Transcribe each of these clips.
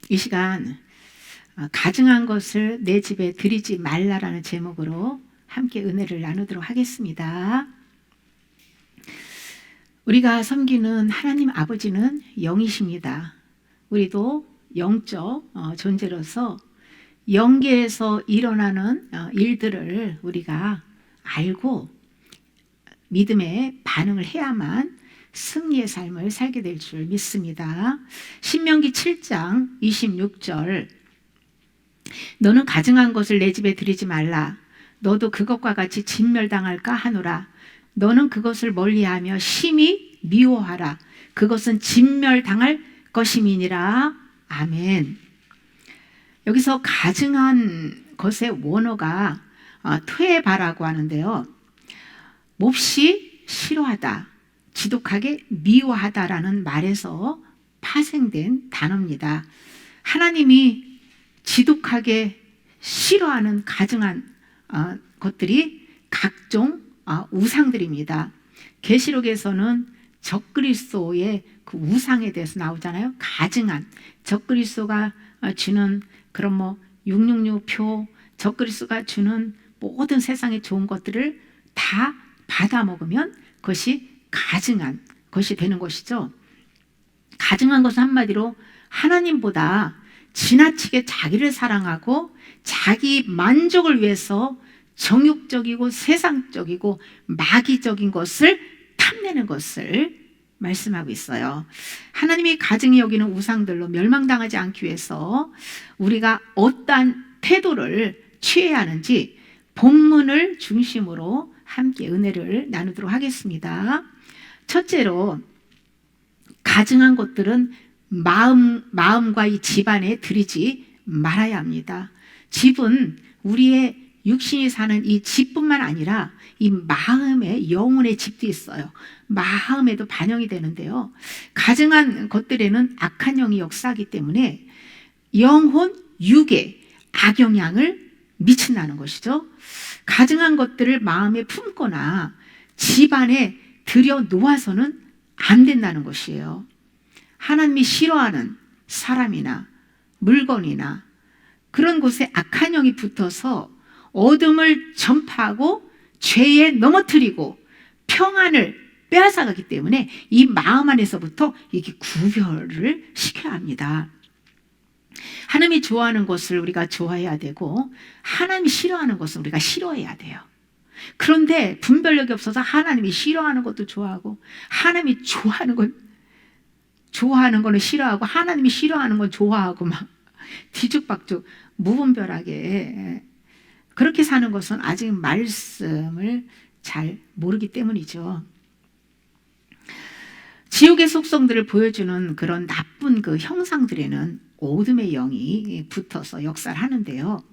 이 시간 가증한 것을 내 집에 들이지 말라라는 제목으로 함께 은혜를 나누도록 하겠습니다. 우리가 섬기는 하나님 아버지는 영이십니다. 우리도 영적 존재로서 영계에서 일어나는 일들을 우리가 알고 믿음의 반응을 해야만 승리의 삶을 살게 될 줄 믿습니다. 신명기 7장 26절, 너는 가증한 것을 내 집에 들이지 말라. 너도 그것과 같이 진멸당할까 하노라. 너는 그것을 멀리하며 심히 미워하라. 그것은 진멸당할 것임이니라. 아멘. 여기서 가증한 것의 원어가 퇴바라고 하는데요, 몹시 싫어하다, 지독하게 미워하다라는 말에서 파생된 단어입니다. 하나님이 지독하게 싫어하는 가증한 것들이 각종 우상들입니다. 계시록에서는 적그리스도의 그 우상에 대해서 나오잖아요. 가증한 적그리스도가 주는 그런 666표, 적그리스도가 주는 모든 세상의 좋은 것들을 다 받아 먹으면 그것이 가증한 것이 되는 것이죠. 가증한 것은 한마디로 하나님보다 지나치게 자기를 사랑하고 자기 만족을 위해서 정욕적이고 세상적이고 마귀적인 것을 탐내는 것을 말씀하고 있어요. 하나님이 가증히 여기는 우상들로 멸망당하지 않기 위해서 우리가 어떠한 태도를 취해야 하는지 본문을 중심으로 함께 은혜를 나누도록 하겠습니다. 첫째로, 가증한 것들은 마음과 이 집안에 들이지 말아야 합니다. 집은 우리의 육신이 사는 이 집뿐만 아니라 이 마음의 영혼의 집도 있어요. 마음에도 반영이 되는데요, 가증한 것들에는 악한 영이 역사하기 때문에 영혼, 육에 악영향을 미친다는 것이죠. 가증한 것들을 마음에 품거나 집안에 들여놓아서는 안 된다는 것이에요. 하나님이 싫어하는 사람이나 물건이나 그런 곳에 악한 영이 붙어서 어둠을 전파하고 죄에 넘어뜨리고 평안을 빼앗아가기 때문에 이 마음 안에서부터 이게 구별을 시켜야 합니다. 하나님이 좋아하는 것을 우리가 좋아해야 되고 하나님이 싫어하는 것은 우리가 싫어해야 돼요. 그런데 분별력이 없어서 하나님이 싫어하는 것도 좋아하고 하나님이 좋아하는 거는 싫어하고 하나님이 싫어하는 건 좋아하고 막 뒤죽박죽 무분별하게 그렇게 사는 것은 아직 말씀을 잘 모르기 때문이죠. 지옥의 속성들을 보여주는 그런 나쁜 그 형상들에는 어둠의 영이 붙어서 역사를 하는데요,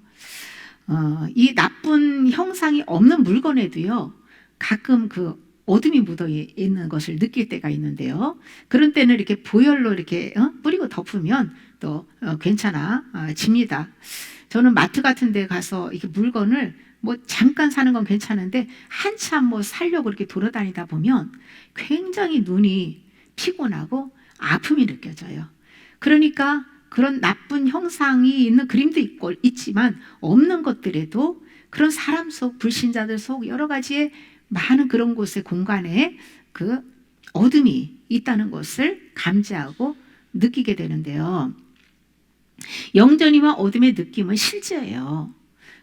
이 나쁜 형상이 없는 물건에도요 가끔 그 어둠이 묻어 있는 것을 느낄 때가 있는데요, 그런 때는 이렇게 보혈로 이렇게 뿌리고 덮으면 또 괜찮아집니다. 저는 마트 같은 데 가서 이렇게 물건을 잠깐 사는 건 괜찮은데 한참 살려고 이렇게 돌아다니다 보면 굉장히 눈이 피곤하고 아픔이 느껴져요. 그러니까 그런 나쁜 형상이 있는 그림도 있지만 없는 것들에도 그런 사람 속, 불신자들 속 여러 가지의 많은 그런 곳의 공간에 그 어둠이 있다는 것을 감지하고 느끼게 되는데요, 영전이와 어둠의 느낌은 실제예요.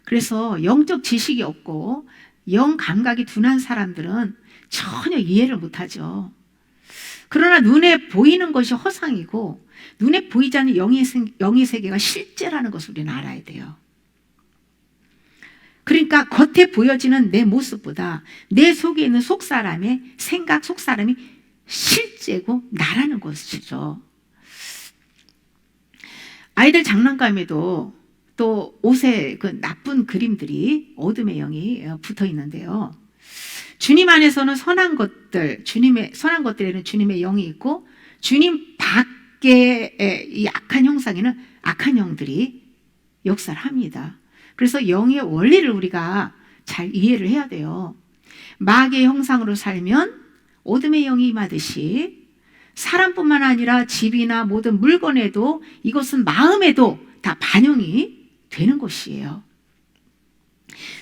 그래서 영적 지식이 없고 영 감각이 둔한 사람들은 전혀 이해를 못하죠. 그러나 눈에 보이는 것이 허상이고 눈에 보이지 않는 영의 세계가 실제라는 것을 우리는 알아야 돼요. 그러니까 겉에 보여지는 내 모습보다 내 속에 있는 속사람의 생각, 속사람이 실제고 나라는 것이죠. 아이들 장난감에도 또 옷에 그 나쁜 그림들이 어둠의 영이 붙어 있는데요, 주님 안에서는 선한 것들에는 주님의 영이 있고 주님 밖에 이 악한 형상에는 악한 영들이 역사를 합니다. 그래서 영의 원리를 우리가 잘 이해를 해야 돼요. 마귀의 형상으로 살면 어둠의 영이 임하듯이 사람뿐만 아니라 집이나 모든 물건에도 이것은 마음에도 다 반영이 되는 것이에요.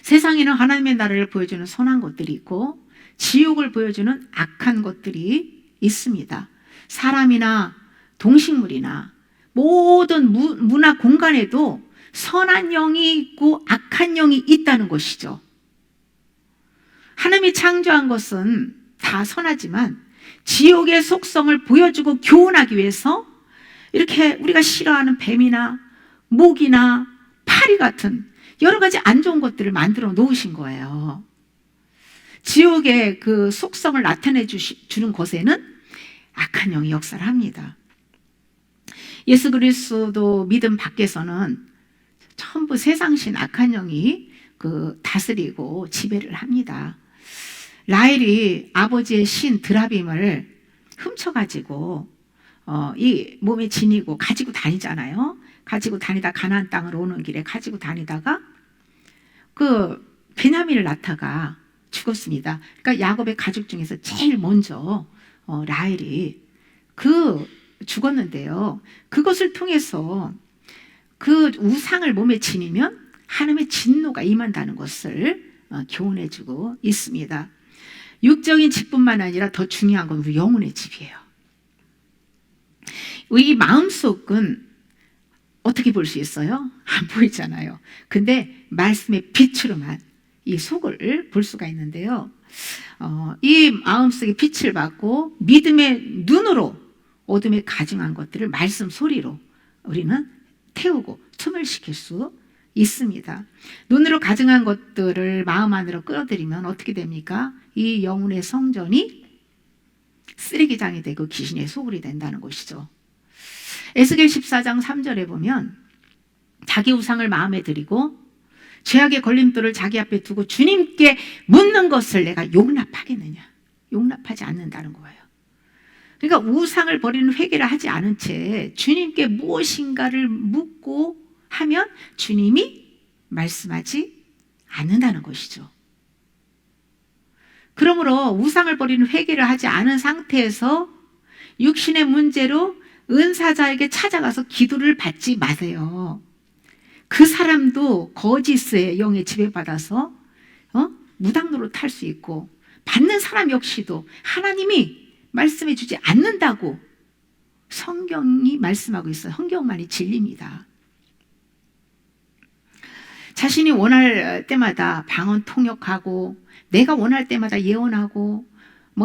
세상에는 하나님의 나라를 보여주는 선한 것들이 있고 지옥을 보여주는 악한 것들이 있습니다. 사람이나 동식물이나 모든 문화 공간에도 선한 영이 있고 악한 영이 있다는 것이죠. 하나님이 창조한 것은 다 선하지만 지옥의 속성을 보여주고 교훈하기 위해서 이렇게 우리가 싫어하는 뱀이나 모기나 파리 같은 여러 가지 안 좋은 것들을 만들어 놓으신 거예요. 지옥의 그 속성을 나타내 주는 곳에는 악한 영이 역사를 합니다. 예수 그리스도 믿음 밖에서는 전부 세상신 악한 영이 다스리고 지배를 합니다. 라헬이 아버지의 신 드라빔을 훔쳐가지고 이 몸에 지니고 가지고 다니잖아요. 가지고 다니다 가나안 땅으로 오는 길에 가지고 다니다가 베냐민을 낳다가 죽었습니다. 그러니까 야곱의 가족 중에서 제일 먼저 라헬이 죽었는데요. 그것을 통해서 그 우상을 몸에 지니면 하나님의 진노가 임한다는 것을 교훈해주고 있습니다. 육적인 집뿐만 아니라 더 중요한 건 우리 영혼의 집이에요. 이 마음속은 어떻게 볼 수 있어요? 안 보이잖아요. 근데 말씀의 빛으로만 이 속을 볼 수가 있는데요. 이 마음속에 빛을 받고 믿음의 눈으로 어둠에 가증한 것들을 말씀 소리로 우리는 태우고 소멸시킬 수 있습니다. 눈으로 가증한 것들을 마음 안으로 끌어들이면 어떻게 됩니까? 이 영혼의 성전이 쓰레기장이 되고 귀신의 소굴이 된다는 것이죠. 에스겔 14장 3절에 보면 자기 우상을 마음에 들이고 죄악의 걸림돌을 자기 앞에 두고 주님께 묻는 것을 내가 용납하겠느냐? 용납하지 않는다는 거예요. 그러니까 우상을 버리는 회개를 하지 않은 채 주님께 무엇인가를 묻고 하면 주님이 말씀하지 않는다는 것이죠. 그러므로 우상을 버리는 회개를 하지 않은 상태에서 육신의 문제로 은사자에게 찾아가서 기도를 받지 마세요. 그 사람도 거짓의 영에 지배받아서 무당노릇 탈 수 있고 받는 사람 역시도 하나님이 말씀해 주지 않는다고 성경이 말씀하고 있어요. 성경만이 진리입니다. 자신이 원할 때마다 방언 통역하고 내가 원할 때마다 예언하고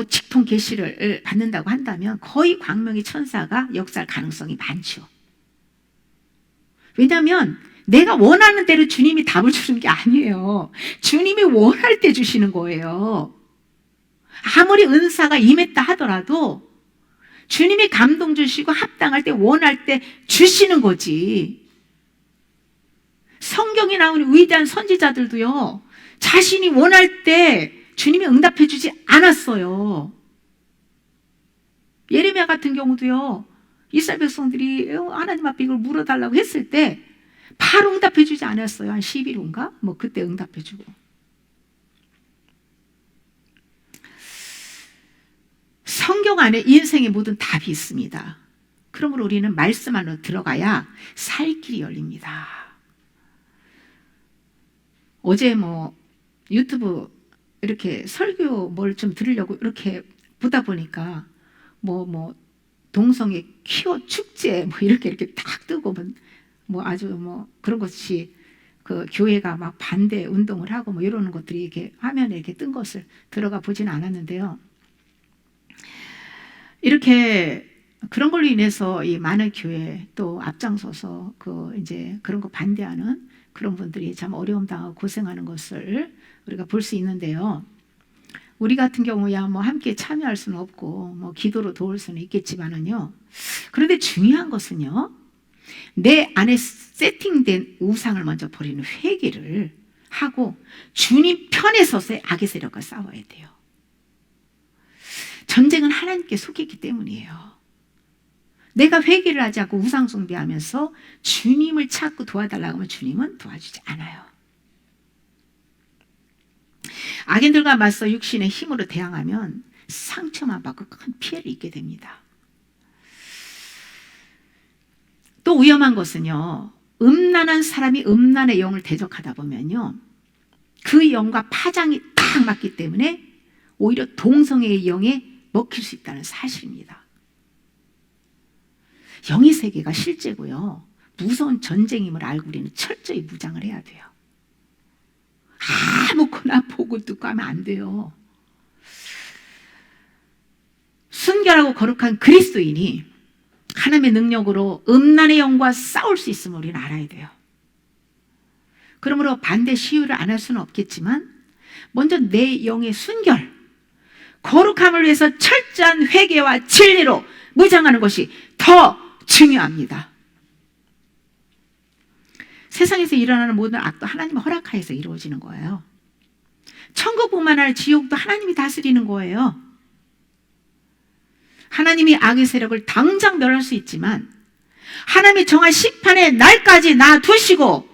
직통 계시를 받는다고 한다면 거의 광명의 천사가 역사할 가능성이 많죠. 왜냐하면 내가 원하는 대로 주님이 답을 주는 게 아니에요. 주님이 원할 때 주시는 거예요. 아무리 은사가 임했다 하더라도 주님이 감동 주시고 합당할 때 원할 때 주시는 거지. 성경에 나오는 위대한 선지자들도요, 자신이 원할 때 주님이 응답해 주지 않았어요. 예레미야 같은 경우도요, 이스라엘 백성들이 하나님 앞에 이걸 물어달라고 했을 때 바로 응답해 주지 않았어요. 한 10일 후인가? 그때 응답해 주고. 성경 안에 인생의 모든 답이 있습니다. 그러므로 우리는 말씀 안으로 들어가야 살 길이 열립니다. 어제 유튜브 이렇게 설교 뭘 좀 들으려고 이렇게 보다 보니까 동성애 퀴어 축제 이렇게 딱 뜨고 아주 그런 것이 그 교회가 막 반대 운동을 하고 이러는 것들이 이렇게 화면에 이렇게 뜬 것을 들어가 보지는 않았는데요. 이렇게 그런 걸로 인해서 이 많은 교회 또 앞장서서 이제 그런 거 반대하는 그런 분들이 참 어려움 당하고 고생하는 것을 우리가 볼 수 있는데요. 우리 같은 경우야 함께 참여할 수는 없고 기도로 도울 수는 있겠지만은요. 그런데 중요한 것은요, 내 안에 세팅된 우상을 먼저 버리는 회개를 하고 주님 편에 서서 악의 세력과 싸워야 돼요. 전쟁은 하나님께 속했기 때문이에요. 내가 회개를 하지 않고 우상 숭배하면서 주님을 찾고 도와달라고 하면 주님은 도와주지 않아요. 악인들과 맞서 육신의 힘으로 대항하면 상처만 받고 큰 피해를 입게 됩니다. 또 위험한 것은요, 음란한 사람이 음란의 영을 대적하다 보면요, 그 영과 파장이 딱 맞기 때문에 오히려 동성애의 영에 먹힐 수 있다는 사실입니다. 영의 세계가 실제고요, 무서운 전쟁임을 알고 우리는 철저히 무장을 해야 돼요. 아무거나 보고 듣고 하면 안 돼요. 순결하고 거룩한 그리스도인이 하나님의 능력으로 음란의 영과 싸울 수 있음을 우리는 알아야 돼요. 그러므로 반대 시위를 안 할 수는 없겠지만 먼저 내 영의 순결, 거룩함을 위해서 철저한 회개와 진리로 무장하는 것이 더 중요합니다. 세상에서 일어나는 모든 악도 하나님의 허락하에서 이루어지는 거예요. 천국뿐만 아니라 지옥도 하나님이 다스리는 거예요. 하나님이 악의 세력을 당장 멸할 수 있지만 하나님이 정한 심판의 날까지 놔두시고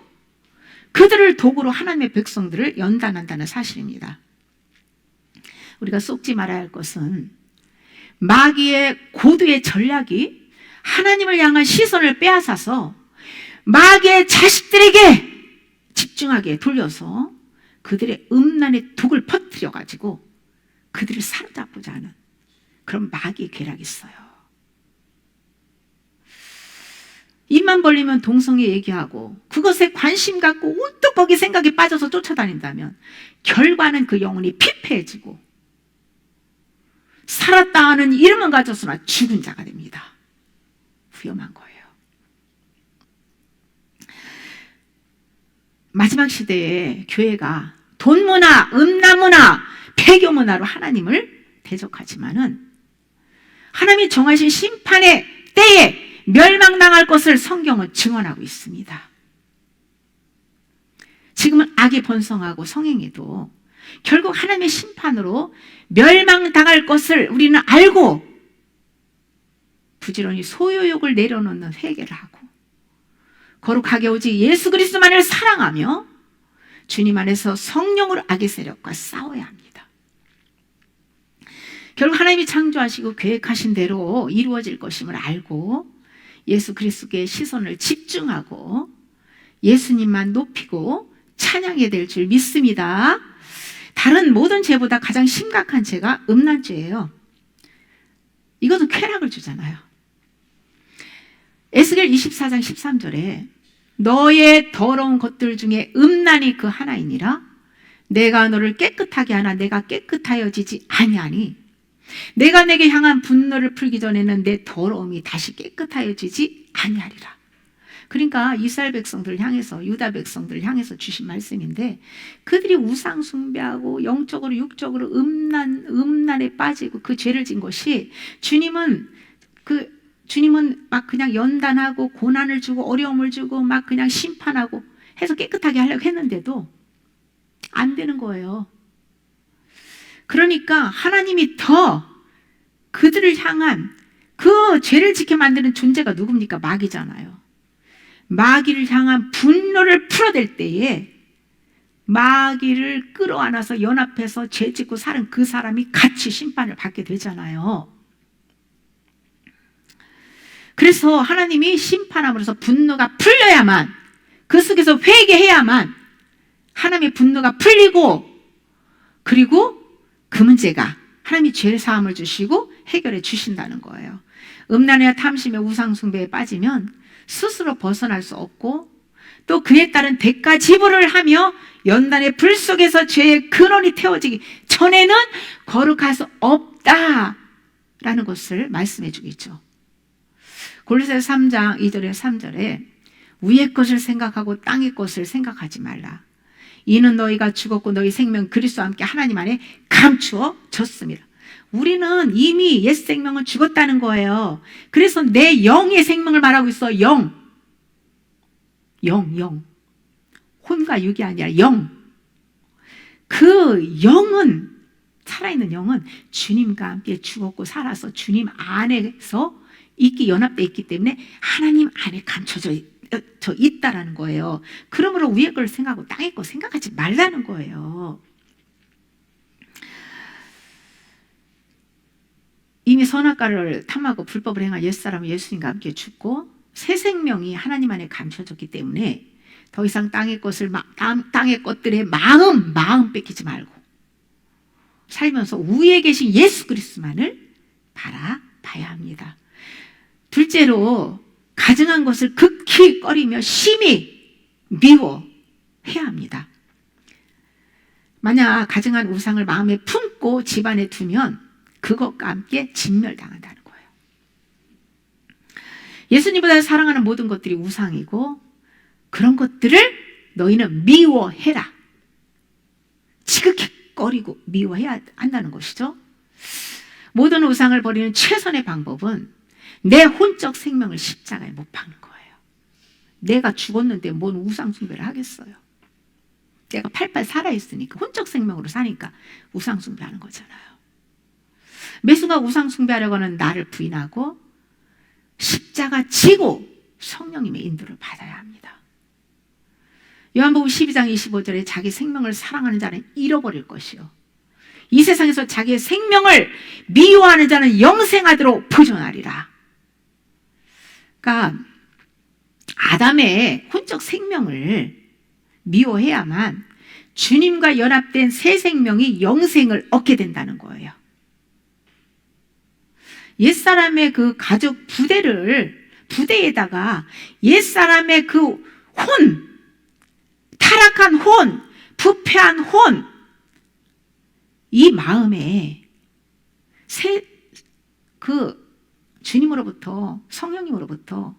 그들을 도구로 하나님의 백성들을 연단한다는 사실입니다. 우리가 속지 말아야 할 것은 마귀의 고도의 전략이 하나님을 향한 시선을 빼앗아서 마귀의 자식들에게 집중하게 돌려서 그들의 음란의 독을 퍼뜨려가지고 그들을 사로잡고자 하는 그런 마귀의 계략이 있어요. 입만 벌리면 동성애 얘기하고 그것에 관심 갖고 우뚝 거기 생각에 빠져서 쫓아다닌다면 결과는 그 영혼이 피폐해지고 살았다 하는 이름은 가졌으나 죽은 자가 됩니다. 위험한 거예요. 마지막 시대에 교회가 돈문화, 음란문화, 폐교문화로 하나님을 대적하지만은 하나님이 정하신 심판의 때에 멸망당할 것을 성경은 증언하고 있습니다. 지금은 악이 번성하고 성행에도 결국 하나님의 심판으로 멸망당할 것을 우리는 알고 부지런히 소유욕을 내려놓는 회개를 하고 거룩하게 오직 예수 그리스도만을 사랑하며 주님 안에서 성령으로 악의 세력과 싸워야 합니다. 결국 하나님이 창조하시고 계획하신 대로 이루어질 것임을 알고 예수 그리스도께 시선을 집중하고 예수님만 높이고 찬양해야 될 줄 믿습니다. 다른 모든 죄보다 가장 심각한 죄가 음란죄예요. 이것은 쾌락을 주잖아요. 에스겔 24장 13절에 너의 더러운 것들 중에 음란이 그 하나이니라. 내가 너를 깨끗하게 하나 내가 깨끗하여지지 아니하니 내가 내게 향한 분노를 풀기 전에는 내 더러움이 다시 깨끗하여지지 아니하리라. 그러니까 이스라엘 백성들을 향해서 유다 백성들을 향해서 주신 말씀인데 그들이 우상 숭배하고 영적으로 육적으로 음란에 빠지고 그 죄를 진 것이 주님은 막 그냥 연단하고 고난을 주고 어려움을 주고 막 그냥 심판하고 해서 깨끗하게 하려고 했는데도 안 되는 거예요. 그러니까 하나님이 더 그들을 향한 그 죄를 지게 만드는 존재가 누굽니까? 마귀잖아요. 마귀를 향한 분노를 풀어댈 때에 마귀를 끌어안아서 연합해서 죄 짓고 살은 그 사람이 같이 심판을 받게 되잖아요. 그래서 하나님이 심판함으로써 분노가 풀려야만 그 속에서 회개해야만 하나님의 분노가 풀리고 그리고 그 문제가 하나님이 죄 사함을 주시고 해결해 주신다는 거예요. 음란이나 탐심에 우상 숭배에 빠지면 스스로 벗어날 수 없고 또 그에 따른 대가 지불을 하며 연단의 불 속에서 죄의 근원이 태워지기 전에는 거룩할 수 없다라는 것을 말씀해 주겠죠. 골로새서 3장 2절에 3절에 위의 것을 생각하고 땅의 것을 생각하지 말라. 이는 너희가 죽었고 너희 생명 그리스도와 함께 하나님 안에 감추어졌습니다. 우리는 이미 옛 생명은 죽었다는 거예요. 그래서 내 영의 생명을 말하고 있어. 영. 혼과 육이 아니라 영. 그 영은 살아있는 영은 주님과 함께 죽었고 살아서 주님 안에서 연합되어 있기 때문에 하나님 안에 감춰져 있다라는 거예요. 그러므로 위의 걸 생각하고 땅의 걸 생각하지 말라는 거예요. 이미 선악과를 탐하고 불법을 행한 옛사람은 예수님과 함께 죽고 새 생명이 하나님 안에 감춰졌기 때문에 더 이상 땅의 것들의 마음 뺏기지 말고 살면서 위에 계신 예수 그리스도만을 바라봐야 합니다. 둘째로 가증한 것을 극히 꺼리며 심히 미워해야 합니다. 만약 가증한 우상을 마음에 품고 집안에 두면 그것과 함께 진멸당한다는 거예요. 예수님보다 사랑하는 모든 것들이 우상이고 그런 것들을 너희는 미워해라. 지극히 꺼리고 미워해야 한다는 것이죠. 모든 우상을 버리는 최선의 방법은 내 혼적 생명을 십자가에 못 박는 거예요. 내가 죽었는데 뭔 우상 숭배를 하겠어요. 내가 팔팔 살아있으니까 혼적 생명으로 사니까 우상 숭배하는 거잖아요. 매 순간 우상 숭배하려고 하는 나를 부인하고 십자가 지고 성령님의 인도를 받아야 합니다. 요한복음 12장 25절에 자기 생명을 사랑하는 자는 잃어버릴 것이요 이 세상에서 자기의 생명을 미워하는 자는 영생하도록 보존하리라. 그러니까 아담의 혼적 생명을 미워해야만 주님과 연합된 새 생명이 영생을 얻게 된다는 거예요. 옛사람의 그 가족 부대에다가 옛사람의 그 타락한 혼, 부패한 혼, 이 마음에 주님으로부터, 성령님으로부터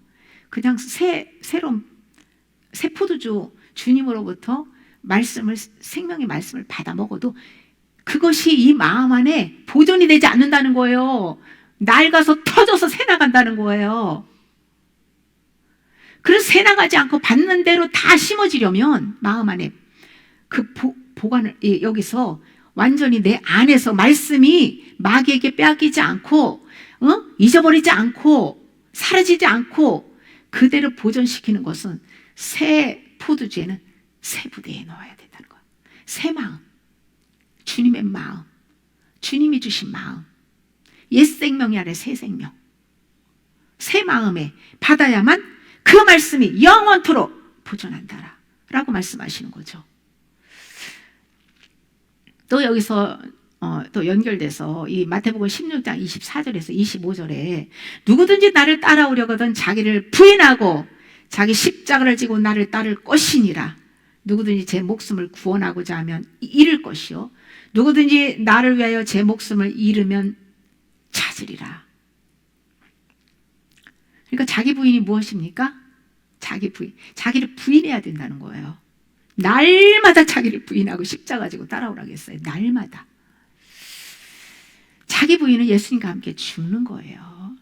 그냥 새로운 새 포도주 주님으로부터 생명의 말씀을 받아 먹어도 그것이 이 마음 안에 보존이 되지 않는다는 거예요. 낡아서 터져서 새 나간다는 거예요. 그래서 새 나가지 않고 받는 대로 다 심어지려면 마음 안에 그 보관을 여기서 완전히 내 안에서 말씀이 마귀에게 빼앗기지 않고 잊어버리지 않고 사라지지 않고 그대로 보존시키는 것은 새 포도주에는 새 부대에 넣어야 된다는 거예요. 새 마음, 주님의 마음, 주님이 주신 마음, 옛 생명이 아니라 새 생명, 새 마음에 받아야만 그 말씀이 영원토록 보존한다라 라고 말씀하시는 거죠. 또 여기서 또 연결돼서 이 마태복음 16장 24절에서 25절에 누구든지 나를 따라오려거든 자기를 부인하고 자기 십자가를 지고 나를 따를 것이니라. 누구든지 제 목숨을 구원하고자 하면 잃을 것이요 누구든지 나를 위하여 제 목숨을 잃으면 찾으리라. 그러니까 자기 부인이 무엇입니까? 자기 부인, 자기를 부인해야 된다는 거예요. 날마다 자기를 부인하고 십자가 지고 따라오라고 했어요. 날마다. 자기 부인은 예수님과 함께 죽는 거예요.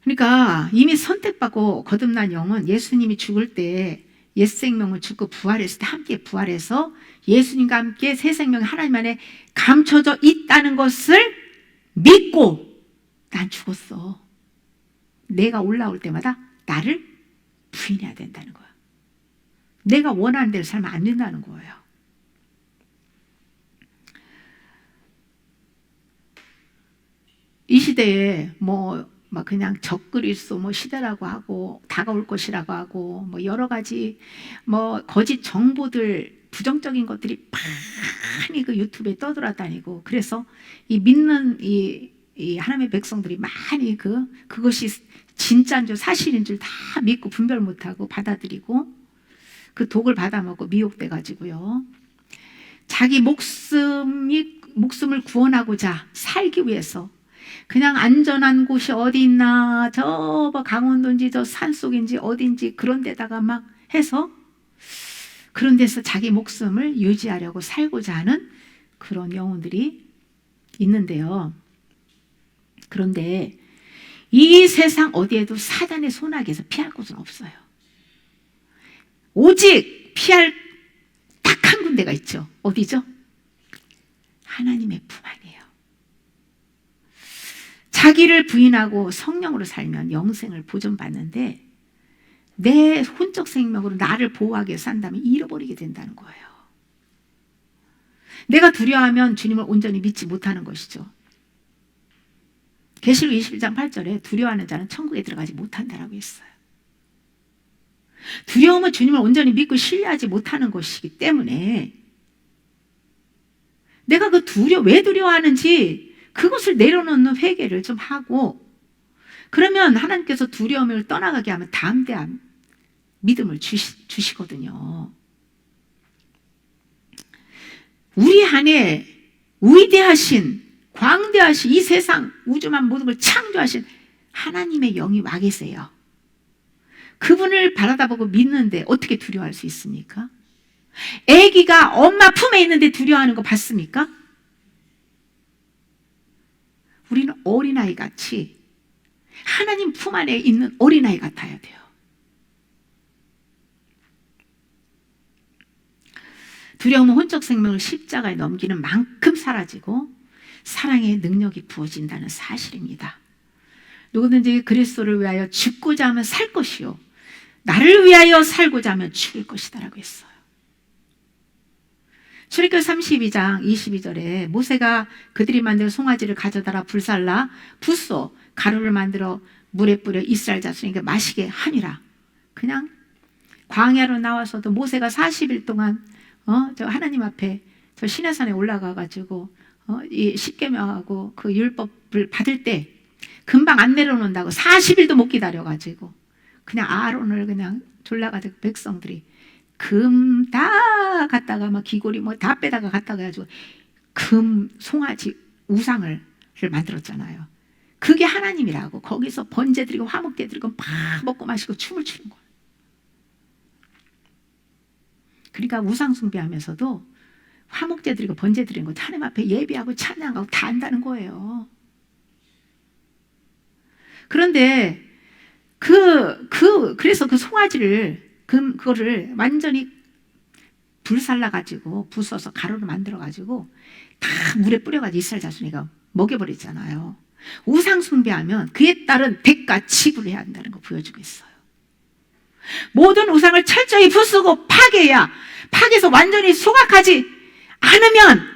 그러니까 이미 선택받고 거듭난 영은 예수님이 죽을 때 옛 생명을 죽고 부활했을 때 함께 부활해서 예수님과 함께 새 생명이 하나님 안에 감춰져 있다는 것을 믿고 난 죽었어. 내가 올라올 때마다 나를 부인해야 된다는 거야. 내가 원하는 대로 살면 안 된다는 거예요. 이 시대에 막 그냥 적그리스도 시대라고 하고 다가올 것이라고 하고 여러 가지 거짓 정보들 부정적인 것들이 많이 그 유튜브에 떠돌아다니고 그래서 이 믿는 이 하나님의 백성들이 많이 그것이 진짜인 줄 사실인 줄 다 믿고 분별 못하고 받아들이고 그 독을 받아먹고 미혹돼 가지고요. 자기 목숨을 구원하고자 살기 위해서 그냥 안전한 곳이 어디 있나 저 강원도인지 저 산속인지 어딘지 그런 데다가 막 해서 그런 데서 자기 목숨을 유지하려고 살고자 하는 그런 영혼들이 있는데요. 그런데 이 세상 어디에도 사단의 손아귀에서 피할 곳은 없어요. 오직 피할 딱 한 군데가 있죠. 어디죠? 하나님의 품 안이에요. 자기를 부인하고 성령으로 살면 영생을 보존받는데 내 혼적 생명으로 나를 보호하기 위해 산다면 잃어버리게 된다는 거예요. 내가 두려워하면 주님을 온전히 믿지 못하는 것이죠. 계시록 21장 8절에 두려워하는 자는 천국에 들어가지 못한다라고 했어요. 두려움은 주님을 온전히 믿고 신뢰하지 못하는 것이기 때문에 내가 왜 두려워하는지 그것을 내려놓는 회개를 좀 하고, 그러면 하나님께서 두려움을 떠나가게 하면 담대한 믿음을 주시거든요. 우리 안에 위대하신, 광대하신 이 세상 우주만 모든 걸 창조하신 하나님의 영이 와 계세요. 그분을 바라다보고 믿는데 어떻게 두려워할 수 있습니까? 아기가 엄마 품에 있는데 두려워하는 거 봤습니까? 우리는 어린아이 같이 하나님 품 안에 있는 어린아이 같아야 돼요. 두려움은 혼적 생명을 십자가에 넘기는 만큼 사라지고 사랑의 능력이 부어진다는 사실입니다. 누구든지 그리스도를 위하여 죽고자 하면 살 것이요 나를 위하여 살고자 하면 죽을 것이다 라고 했어요. 출애굽기 32장 22절에 모세가 그들이 만든 송아지를 가져다가 불살라 붓소 가루를 만들어 물에 뿌려 이스라엘 자손에게 마시게 하니라. 그냥 광야로 나와서도 모세가 40일 동안 저 하나님 앞에 저 시내산에 올라가 가지고 이 십계명하고 그 율법을 받을 때 금방 안 내려놓는다고 40일도 못 기다려 가지고 그냥 아론을 그냥 졸라가지고 백성들이 금 다 갖다가 막 귀고리 뭐 다 빼다가 갖다가 해가지고 금 송아지 우상을 만들었잖아요. 그게 하나님이라고. 거기서 번제 드리고 화목제 드리고 막 먹고 마시고 춤을 추는 거예요. 그러니까 우상 숭배하면서도 화목제 드리고 번제 드리는 거 하나님 앞에 예배하고 찬양하고 다 한다는 거예요. 그런데 그래서 그 송아지를 그거를 완전히 불살라 가지고 부숴서 가루로 만들어 가지고 다 물에 뿌려 가지고 이스라엘 자손이가 먹여버리잖아요. 우상 숭배하면 그에 따른 대가 지불을 해야 한다는 거 보여주고 있어요. 모든 우상을 철저히 부수고 파괴해서 완전히 소각하지 않으면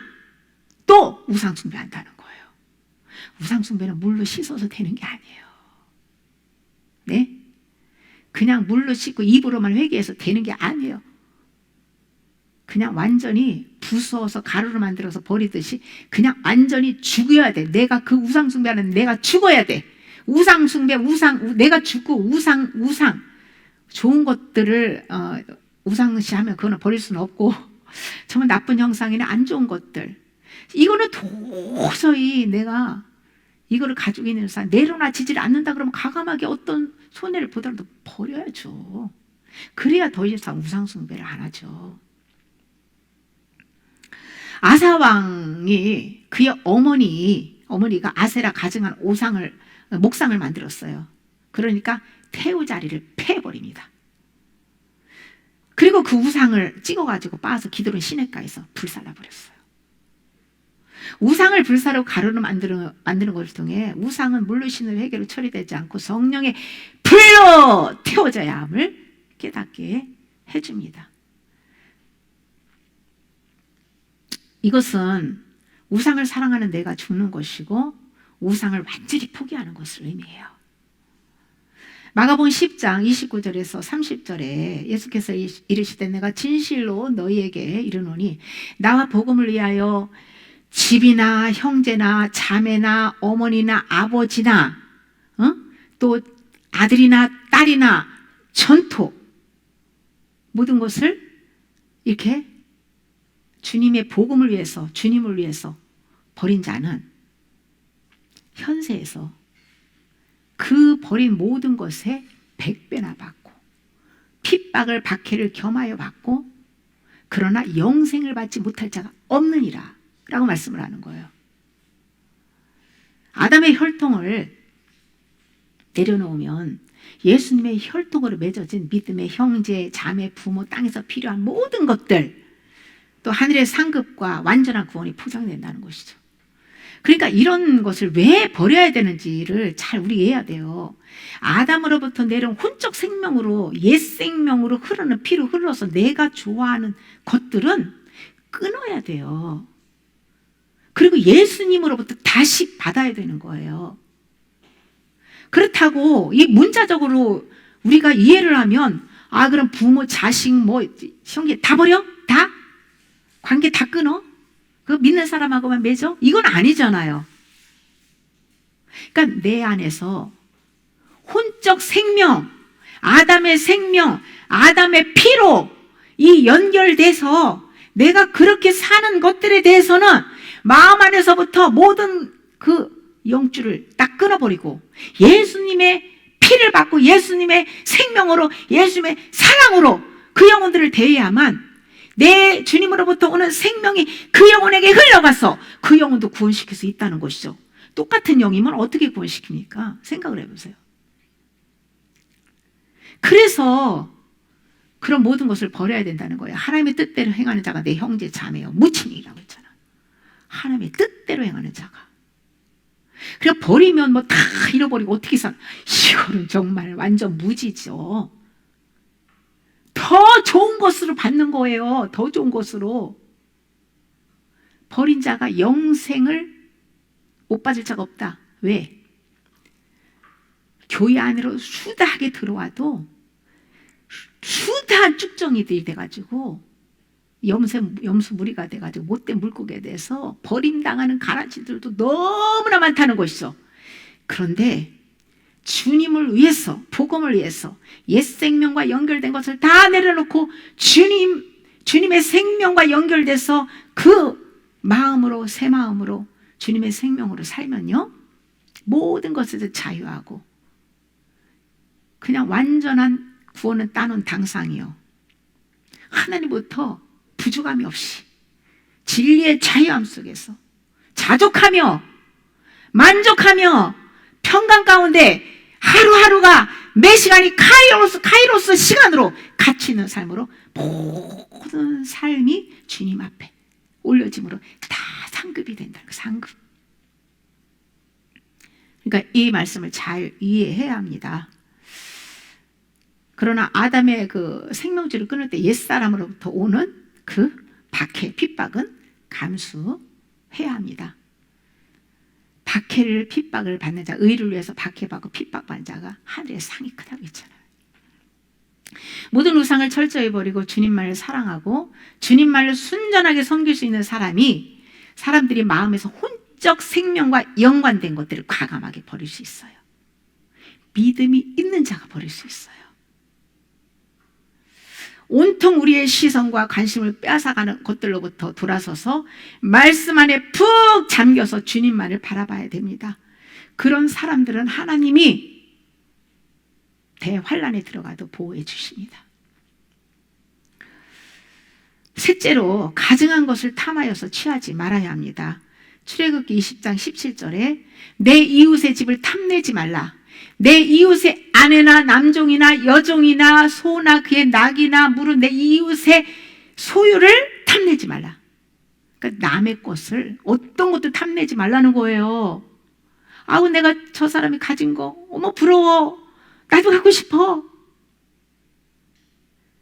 또 우상 숭배한다는 거예요. 우상 숭배는 물로 씻어서 되는 게 아니에요. 네? 그냥 물로 씻고 입으로만 회개해서 되는 게 아니에요. 그냥 완전히 부숴서 가루로 만들어서 버리듯이 그냥 완전히 죽어야 돼. 내가 그 우상 숭배하는 내가 죽어야 돼. 우상 숭배, 내가 죽고 우상 좋은 것들을 우상시하면 그거는 버릴 수는 없고 정말 나쁜 형상이나 안 좋은 것들 이거는 도저히 내가 이거를 가지고 있는 사람 내려놔지질 않는다 그러면 과감하게 어떤 손해를 보더라도 버려야죠. 그래야 더 이상 우상 숭배를 안 하죠. 아사왕이 그의 어머니가 아세라 가증한 목상을 만들었어요. 그러니까 태우자리를 패버립니다. 그리고 그 우상을 찍어가지고 빻아서 기드론 시내가에서 불살라 버렸어요. 우상을 불사로 가루로 만드는 것을 통해 우상은 물로 씻는 회개로 처리되지 않고 성령의 불로 태워져야 함을 깨닫게 해줍니다. 이것은 우상을 사랑하는 내가 죽는 것이고 우상을 완전히 포기하는 것을 의미해요. 마가복음 10장 29절에서 30절에 예수께서 이르시되 내가 진실로 너희에게 이르노니 나와 복음을 위하여 집이나 형제나 자매나 어머니나 아버지나 또 아들이나 딸이나 전토 모든 것을 이렇게 주님의 복음을 위해서 주님을 위해서 버린 자는 현세에서 그 버린 모든 것에 100배나 받고 핍박을 박해를 겸하여 받고 그러나 영생을 받지 못할 자가 없느니라 라고 말씀을 하는 거예요. 아담의 혈통을 내려놓으면 예수님의 혈통으로 맺어진 믿음의 형제, 자매, 부모, 땅에서 필요한 모든 것들 또 하늘의 상급과 완전한 구원이 포장된다는 것이죠. 그러니까 이런 것을 왜 버려야 되는지를 잘 우리 이해해야 돼요. 아담으로부터 내려온 혼적 생명으로 옛 생명으로 흐르는 피로 흘러서 내가 좋아하는 것들은 끊어야 돼요. 그리고 예수님으로부터 다시 받아야 되는 거예요. 그렇다고 이 문자적으로 우리가 이해를 하면 그럼 부모, 자식, 형제 다 버려? 다? 관계 다 끊어? 그 믿는 사람하고만 맺어? 이건 아니잖아요. 그러니까 내 안에서 혼적 생명, 아담의 생명, 아담의 피로 이 연결돼서 내가 그렇게 사는 것들에 대해서는 마음 안에서부터 모든 그 영줄을 딱 끊어버리고 예수님의 피를 받고 예수님의 생명으로, 예수님의 사랑으로 그 영혼들을 대해야만 내 주님으로부터 오는 생명이 그 영혼에게 흘러가서 그 영혼도 구원시킬 수 있다는 것이죠. 똑같은 영이면 어떻게 구원시킵니까? 생각을 해보세요. 그래서 그런 모든 것을 버려야 된다는 거예요. 하나님의 뜻대로 행하는 자가 내 형제 자매요, 무친이라고 했잖아. 하나님의 뜻대로 행하는 자가. 그냥 버리면 다 잃어버리고 어떻게 살아? 이거는 정말 완전 무지죠. 더 좋은 것으로 받는 거예요. 더 좋은 것으로. 버린 자가 영생을 못 받을 자가 없다. 왜? 교회 안으로 수다하게 들어와도 수다한 쭉정이들이 돼가지고 염소 무리가 돼가지고 못된 물고기에 대해서 버림당하는 가라지들도 너무나 많다는 것이죠. 그런데 주님을 위해서, 복음을 위해서 옛 생명과 연결된 것을 다 내려놓고 주님의 생명과 연결돼서 그 마음으로, 새 마음으로 주님의 생명으로 살면요, 모든 것에서 자유하고 그냥 완전한 구원은 따놓은 당상이요, 하나님부터 부족함이 없이 진리의 자유함 속에서 자족하며 만족하며 평강 가운데 하루하루가 매 시간이 카이로스 시간으로 가치 있는 삶으로 모든 삶이 주님 앞에 올려짐으로 다 상급이 된다는 거, 상급. 그러니까 이 말씀을 잘 이해해야 합니다. 그러나 아담의 그 생명줄을 끊을 때 옛사람으로부터 오는 그 박해, 핍박은 감수해야 합니다. 박해를, 핍박을 받는 자, 의를 위해서 박해받고 핍박받는 자가 하늘의 상이 크다고 했잖아요. 모든 우상을 철저히 버리고 주님 말을 사랑하고 주님 말을 순전하게 섬길 수 있는 사람이 사람들이 마음에서 혼적 생명과 연관된 것들을 과감하게 버릴 수 있어요. 믿음이 있는 자가 버릴 수 있어요. 온통 우리의 시선과 관심을 빼앗아가는 것들로부터 돌아서서 말씀 안에 푹 잠겨서 주님만을 바라봐야 됩니다. 그런 사람들은 하나님이 대환란에 들어가도 보호해 주십니다. 셋째로, 가증한 것을 탐하여서 취하지 말아야 합니다. 출애굽기 20장 17절에 내 이웃의 집을 탐내지 말라. 내 이웃의 아내나 남종이나 여종이나 소나 그의 낙이나 물은 내 이웃의 소유를 탐내지 말라. 그러니까 남의 것을, 어떤 것도 탐내지 말라는 거예요. 내가 저 사람이 가진 거, 어머 부러워, 나도 갖고 싶어.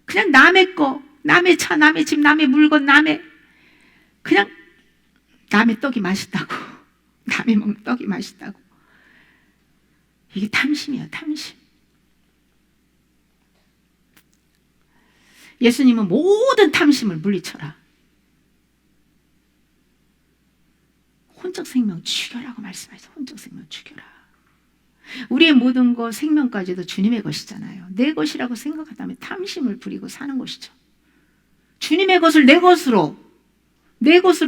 그냥 남의 거, 남의 차, 남의 집, 남의 물건, 그냥 남의 떡이 맛있다고, 남의 먹는 떡이 맛있다고. 이게 탐심이에요, 탐심. 예수님은 모든 탐심을 물리쳐라. 혼적 생명 죽여라고 말씀하셨어요. 혼적 생명 죽여라. 우리의 모든 것, 생명까지도 주님의 것이잖아요. 내 것이라고 생각한다면 탐심을 부리고 사는 것이죠. 주님의 것을 내 것으로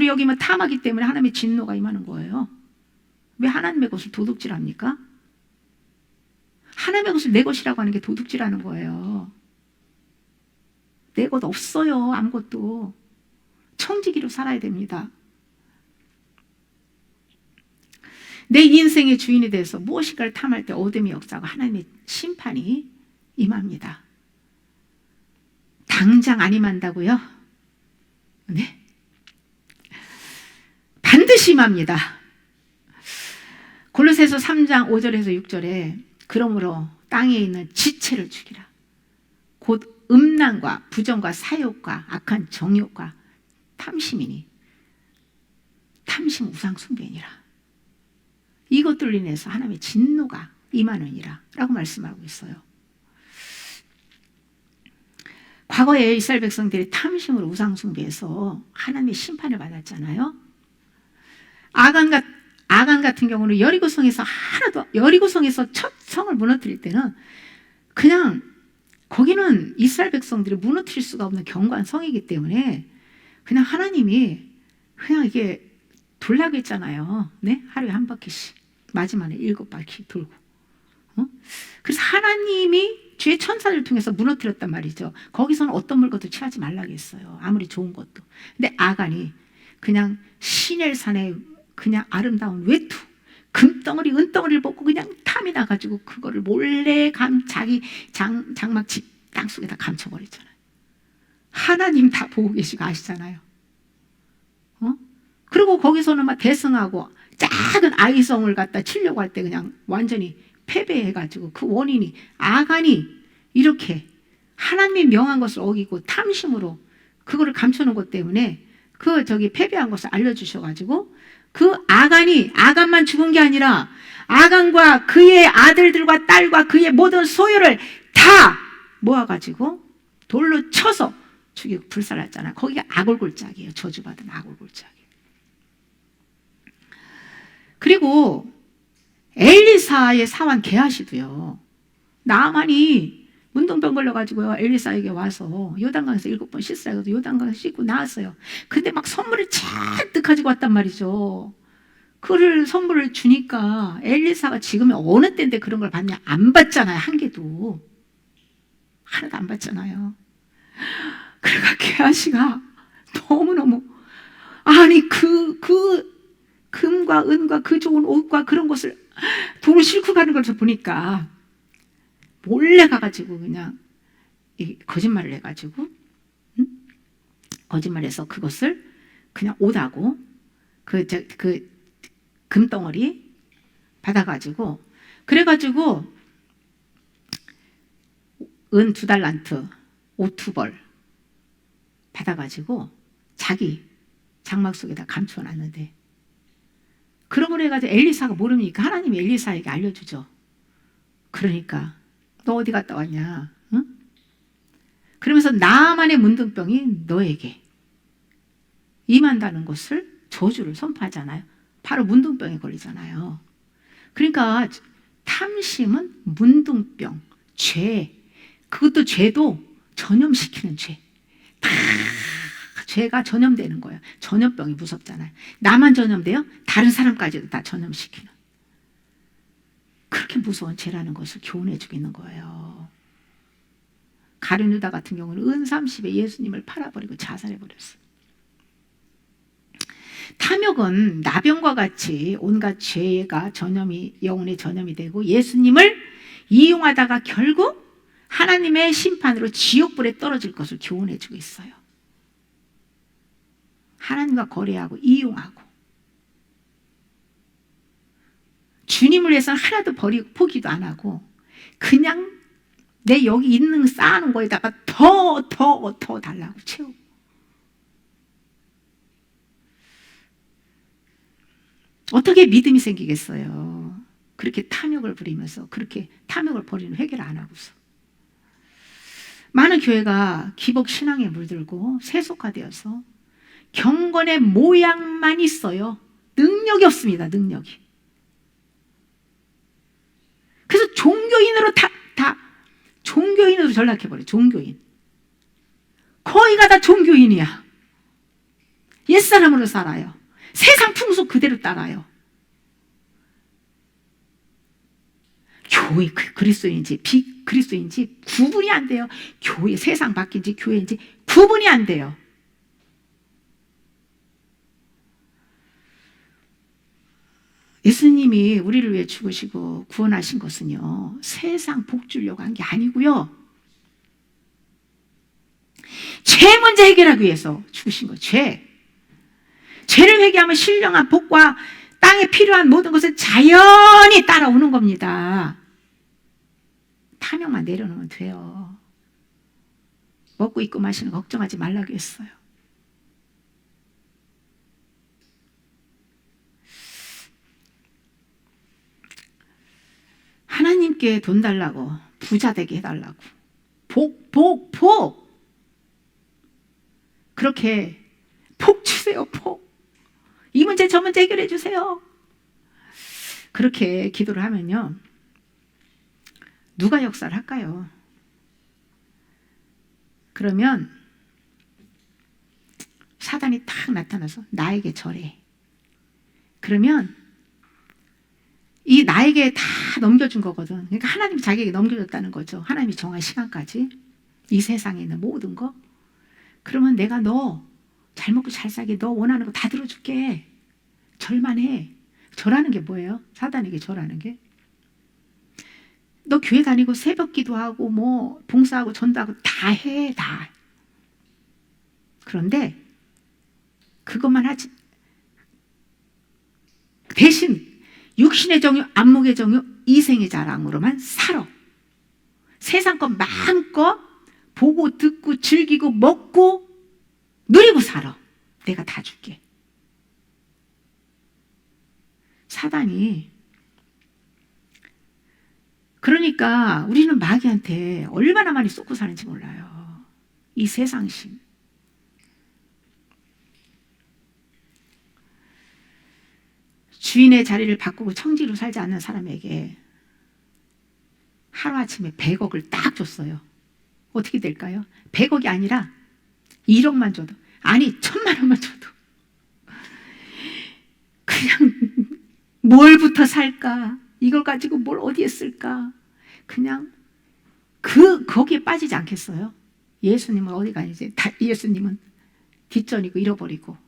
여기면 탐하기 때문에 하나님의 진노가 임하는 거예요. 왜 하나님의 것을 도둑질합니까? 하나님의 것을 내 것이라고 하는 게 도둑질하는 거예요. 내 것 없어요, 아무것도. 청지기로 살아야 됩니다. 내 인생의 주인에 대해서 무엇인가를 탐할 때 어둠의 역사가 하나님의 심판이 임합니다. 당장 안 임한다고요? 네. 반드시 임합니다. 골로새서 3장 5절에서 6절에 그러므로 땅에 있는 지체를 죽이라. 곧 음란과 부정과 사욕과 악한 정욕과 탐심이니 탐심 우상 숭배니라. 이것들로 인해서 하나님의 진노가 임하느니라 라고 말씀하고 있어요. 과거에 이스라엘 백성들이 탐심으로 우상 숭배해서 하나님의 심판을 받았잖아요. 아간 같은 경우는 여리고성에서 첫 성을 무너뜨릴 때는 그냥 거기는 이스라엘 백성들이 무너뜨릴 수가 없는 견고한 성이기 때문에 그냥 하나님이 그냥 이게 돌라고 했잖아요. 네? 하루에 한 바퀴씩 마지막에 7바퀴 돌고. 그래서 하나님이 주의 천사를 통해서 무너뜨렸단 말이죠. 거기서는 어떤 물건도 취하지 말라고 했어요. 아무리 좋은 것도. 근데 아간이 그냥 시넬산에 그냥 아름다운 외투, 금덩어리, 은덩어리를 벗고 그냥 탐이 나가지고 그거를 몰래 자기 장막집 땅속에다 감춰버렸잖아요. 하나님 다 보고 계시고 아시잖아요. 그리고 거기서는 막 대승하고 작은 아이성을 갖다 치려고 할 때 그냥 완전히 패배해가지고 그 원인이 아간이 이렇게 하나님의 명한 것을 어기고 탐심으로 그거를 감춰놓은 것 때문에 패배한 것을 알려주셔가지고 그 아간만 죽은 게 아니라 아간과 그의 아들들과 딸과 그의 모든 소유를 다 모아가지고 돌로 쳐서 죽이고 불살랐잖아요. 거기가 악올골짜기예요. 저주받은 악올골짜기. 그리고 엘리사의 사환 게하시도요. 나아만이 문둥병 걸려가지고요. 엘리사에게 와서 요단강에서 7번 씻으라고 해서 요단강에서 씻고 나왔어요. 근데 막 선물을 잔뜩 가지고 왔단 말이죠. 그를 선물을 주니까 엘리사가 지금 어느 때인데 그런 걸 받냐? 안 받잖아요. 한 개도. 하나도 안 받잖아요. 그러니까 게하시가 너무너무 그 금과 은과 그 좋은 옷과 그런 것을 돈을 싣고 가는 걸 보니까 몰래 가가지고 그냥 거짓말을 해가지고 거짓말해서 그것을 그냥 옷하고 그 금덩어리 받아가지고 그래가지고 은 2달란트 옷 2벌 받아가지고 자기 장막 속에다 감춰놨는데 그러고 해가지고 엘리사가 모르니까 하나님이 엘리사에게 알려주죠. 그러니까 너 어디 갔다 왔냐? 응? 그러면서 나만의 문둥병이 너에게 임한다는 것을 저주를 선포하잖아요. 바로 문둥병에 걸리잖아요. 그러니까 탐심은 문둥병, 죄, 그것도 죄도 전염시키는 죄. 다 죄가 전염되는 거예요. 전염병이 무섭잖아요. 나만 전염돼요? 다른 사람까지도 다 전염시키는. 그렇게 무서운 죄라는 것을 교훈해 주고 있는 거예요. 가룟 유다 같은 경우는 은 30에 예수님을 팔아버리고 자살해버렸어요. 탐욕은 나병과 같이 온갖 죄가 영혼의 전염이 되고 예수님을 이용하다가 결국 하나님의 심판으로 지옥불에 떨어질 것을 교훈해 주고 있어요. 하나님과 거래하고 이용하고 주님을 위해서는 하나도 포기도 안 하고 그냥 내 여기 있는 쌓아놓은 거에다가 더 달라고 채우고 어떻게 믿음이 생기겠어요? 그렇게 탐욕을 부리면서 그렇게 탐욕을 버리는 회개를 안 하고서 많은 교회가 기복 신앙에 물들고 세속화되어서 경건의 모양만 있어요. 능력이 없습니다. 능력이. 그래서 종교인으로 종교인으로 전락해버려요. 종교인. 거의가 다 종교인이야. 옛사람으로 살아요. 세상 풍속 그대로 따라요. 교회 그리스도인지 비그리스도인지 구분이 안 돼요. 교회 세상 밖인지 교회인지 구분이 안 돼요. 예수님이 우리를 위해 죽으시고 구원하신 것은요, 세상 복 주려고 한 게 아니고요, 죄 문제 해결하기 위해서 죽으신 거예요. 죄를 회개하면 신령한 복과 땅에 필요한 모든 것은 자연히 따라오는 겁니다. 탐욕만 내려놓으면 돼요. 먹고 입고 마시는 거 걱정하지 말라고 했어요. 젊게 돈 달라고, 부자 되게 해달라고, 복. 그렇게 복 주세요, 복. 이 문제 저 문제 해결해 주세요. 그렇게 기도를 하면요, 누가 역사를 할까요? 그러면 사단이 딱 나타나서 나에게 절해. 그러면 이 나에게 다 넘겨준 거거든. 그러니까 하나님이 자기에게 넘겨줬다는 거죠. 하나님이 정한 시간까지 이 세상에 있는 모든 거. 그러면 내가 너 잘 먹고 잘 살게, 너 원하는 거 다 들어줄게. 절만 해. 절하는 게 뭐예요? 사단에게 절하는 게. 너 교회 다니고 새벽 기도하고 뭐 봉사하고 전도하고 다 해, 다. 그런데 그것만 하지. 대신 육신의 정욕, 안목의 정욕, 이생의 자랑으로만 살아. 세상 것 마음껏 보고 듣고 즐기고 먹고 누리고 살아. 내가 다 줄게. 사단이. 그러니까 우리는 마귀한테 얼마나 많이 쏟고 사는지 몰라요. 이 세상심. 주인의 자리를 바꾸고 청지로 살지 않는 사람에게 하루아침에 100억을 딱 줬어요. 어떻게 될까요? 100억이 아니라 1억만 줘도, 아니 1000만 원만 줘도 그냥 뭘부터 살까? 이걸 가지고 뭘 어디에 쓸까? 그냥 거기에 빠지지 않겠어요? 예수님은 어디 가니지? 예수님은 뒷전이고 잃어버리고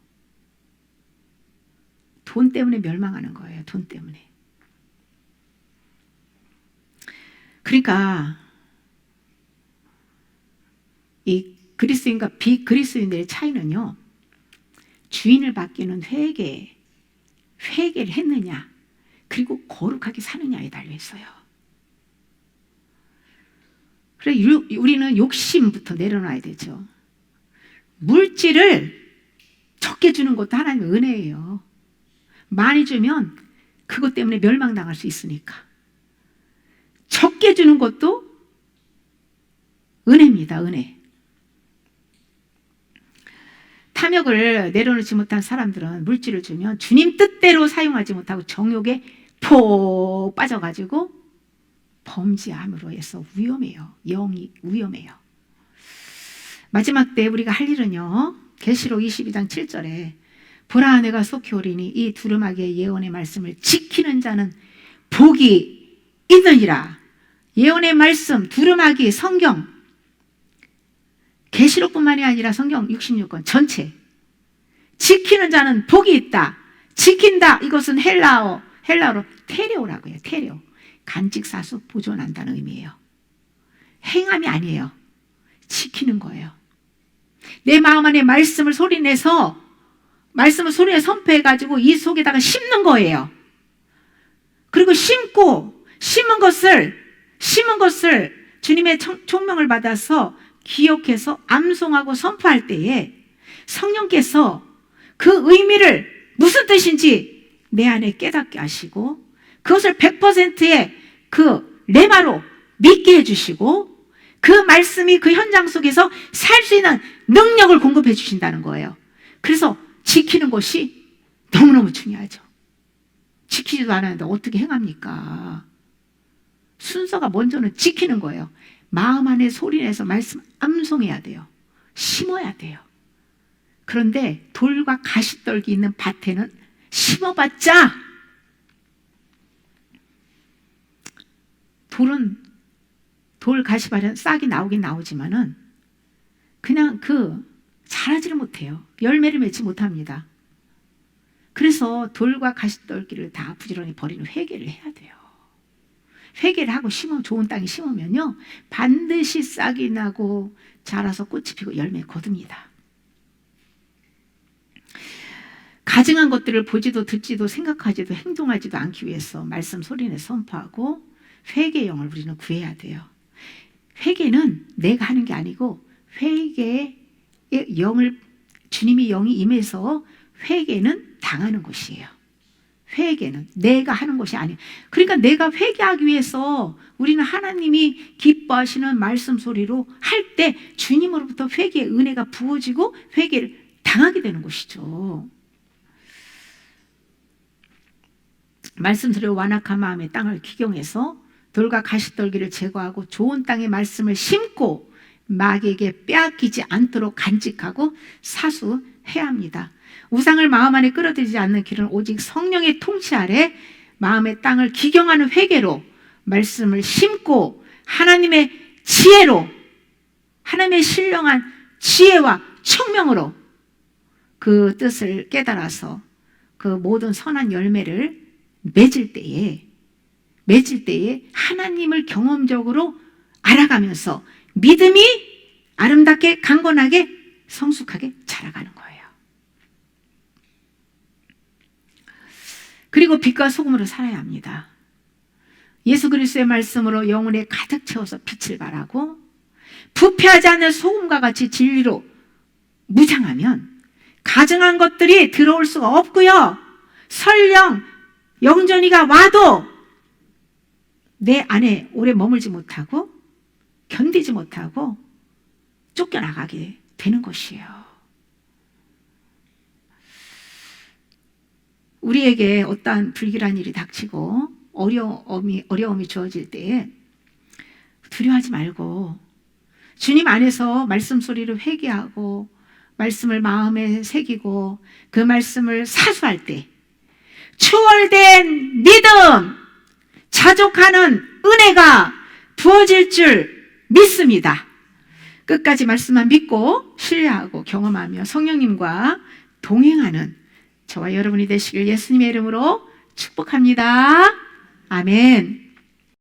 돈 때문에 멸망하는 거예요. 돈 때문에. 그러니까 이 그리스도인과 비그리스도인들의 차이는요, 주인을 바뀌는 회개를 했느냐, 그리고 거룩하게 사느냐에 달려 있어요. 그래, 우리는 욕심부터 내려놔야 되죠. 물질을 적게 주는 것도 하나님의 은혜예요. 많이 주면 그것 때문에 멸망당할 수 있으니까. 적게 주는 것도 은혜입니다. 은혜. 탐욕을 내려놓지 못한 사람들은 물질을 주면 주님 뜻대로 사용하지 못하고 정욕에 폭 빠져가지고 범죄함으로 해서 위험해요. 영이 위험해요. 마지막 때 우리가 할 일은요, 계시록 22장 7절에 보라 내가 속히 오리니 이 두루마기의 예언의 말씀을 지키는 자는 복이 있느니라. 예언의 말씀, 두루마기, 성경, 계시록뿐만이 아니라 성경 66권 전체 지키는 자는 복이 있다. 지킨다, 이것은 헬라어로 테레오라고 해요. 테레오. 간직사수 보존한다는 의미예요. 행함이 아니에요. 지키는 거예요. 내 마음 안에 말씀을 소리내서 선포해가지고 이 속에다가 심는 거예요. 그리고 심은 것을 주님의 총명을 받아서 기억해서 암송하고 선포할 때에 성령께서 그 의미를 무슨 뜻인지 내 안에 깨닫게 하시고 그것을 100%의 그 레마로 믿게 해주시고 그 말씀이 그 현장 속에서 살 수 있는 능력을 공급해 주신다는 거예요. 그래서 지키는 것이 너무너무 중요하죠. 지키지도 않았는데 어떻게 행합니까? 순서가 먼저는 지키는 거예요. 마음 안에 소리내서 말씀 암송해야 돼요. 심어야 돼요. 그런데 돌과 가시떨기 있는 밭에는 심어봤자 돌 가시밭은 싹이 나오긴 나오지만은 그냥 자라지를 못해요. 열매를 맺지 못합니다. 그래서 돌과 가시떨기를 다 부지런히 버리는 회개를 해야 돼요. 회개를 하고 좋은 땅에 심으면요, 반드시 싹이 나고 자라서 꽃이 피고 열매 거둡니다. 가증한 것들을 보지도 듣지도 생각하지도 행동하지도 않기 위해서 말씀 소리내 선포하고 회개의 영을 우리는 구해야 돼요. 회개는 내가 하는 게 아니고 회개의 영을, 주님이 영이 임해서 회개는 당하는 것이에요. 회개는 내가 하는 것이 아니에요. 그러니까 내가 회개하기 위해서 우리는 하나님이 기뻐하시는 말씀 소리로 할 때 주님으로부터 회개의 은혜가 부어지고 회개를 당하게 되는 것이죠. 말씀 소리로 완악한 마음의 땅을 기경해서 돌과 가시떨기를 제거하고 좋은 땅의 말씀을 심고 마귀에게 빼앗기지 않도록 간직하고 사수해야 합니다. 우상을 마음 안에 끌어들이지 않는 길은 오직 성령의 통치 아래 마음의 땅을 기경하는 회개로 말씀을 심고 하나님의 지혜로, 하나님의 신령한 지혜와 총명으로 그 뜻을 깨달아서 그 모든 선한 열매를 맺을 때에 하나님을 경험적으로 알아가면서 믿음이 아름답게 강건하게 성숙하게 자라가는 거예요. 그리고 빛과 소금으로 살아야 합니다. 예수 그리스도의 말씀으로 영혼에 가득 채워서 빛을 발하고 부패하지 않는 소금과 같이 진리로 무장하면 가증한 것들이 들어올 수가 없고요. 설령 영전이가 와도 내 안에 오래 머물지 못하고 견디지 못하고 쫓겨나가게 되는 것이에요. 우리에게 어떠한 불길한 일이 닥치고 어려움이 주어질 때에 두려워하지 말고 주님 안에서 말씀 소리를 회개하고 말씀을 마음에 새기고 그 말씀을 사수할 때 추월된 믿음, 자족하는 은혜가 부어질 줄 믿습니다. 끝까지 말씀만 믿고 신뢰하고 경험하며 성령님과 동행하는 저와 여러분이 되시길 예수님의 이름으로 축복합니다. 아멘.